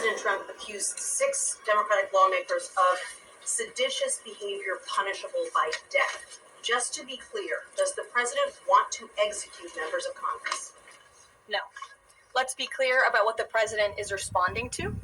President Trump accused 6 Democratic lawmakers of seditious behavior punishable by death. Just to be clear, does the president want to execute members of Congress? No. Let's be clear about what the president is responding to,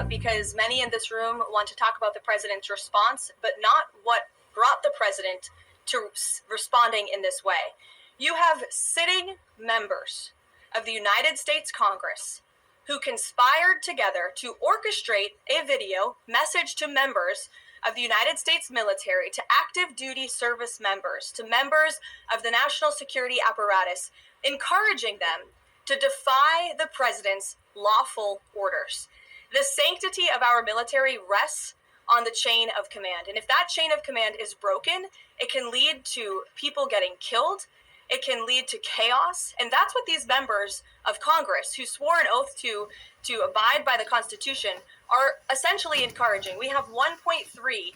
because many in this room want to talk about the president's response, but not what brought the president to responding in this way. You have sitting members of the United States Congress who conspired together to orchestrate a video message to members of the United States military, to active duty service members, to members of the national security apparatus, encouraging them to defy the president's lawful orders. The sanctity of our military rests on the chain of command. And if that chain of command is broken, it can lead to people getting killed. It can lead to chaos. And that's what these members of Congress who swore an oath to abide by the Constitution are essentially encouraging. We have 1.3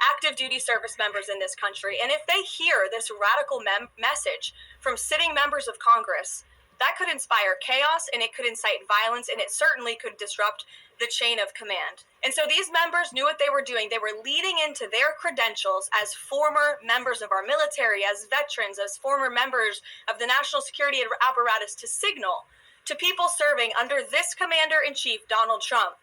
active duty service members in this country. And if they hear this radical message from sitting members of Congress, that could inspire chaos, and it could incite violence, and it certainly could disrupt the chain of command. And so these members knew what they were doing. They were leading into their credentials as former members of our military, as veterans, as former members of the national security apparatus to signal to people serving under this commander-in-chief, Donald Trump,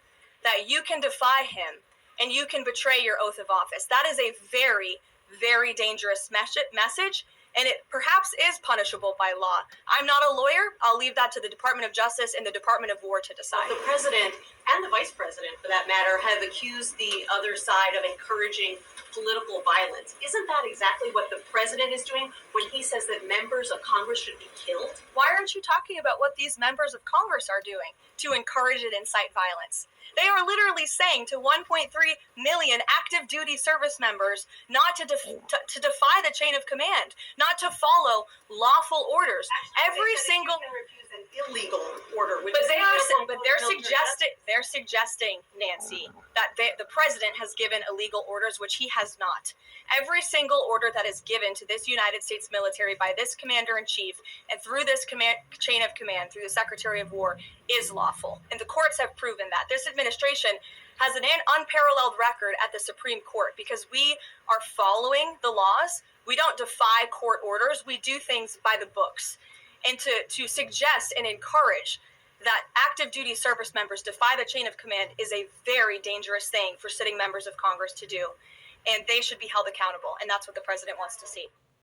that you can defy him and you can betray your oath of office. That is a very, very dangerous message. And it perhaps is punishable by law. I'm not a lawyer. I'll leave that to the Department of Justice and the Department of War to decide. The president and the vice president, for that matter, have accused the other side of encouraging political violence. Isn't that exactly what the president is doing when he says that members of Congress should be killed? Why aren't you talking about what these members of Congress are doing to encourage and incite violence? They are literally saying to 1.3 million active duty service members not to defy the chain of command, not to follow lawful orders. Actually, every single can refuse an illegal order, they're suggesting, Nancy, that the president has given illegal orders, which he has not. Every single order that is given to this United States military by this commander-in-chief and through this chain of command, through the Secretary of War, is lawful. And the courts have proven that. This administration has an unparalleled record at the Supreme Court because we are following the laws. We don't defy court orders. We do things by the books. And to suggest and encourage that active duty service members defy the chain of command is a very dangerous thing for sitting members of Congress to do. And they should be held accountable. And that's what the president wants to see.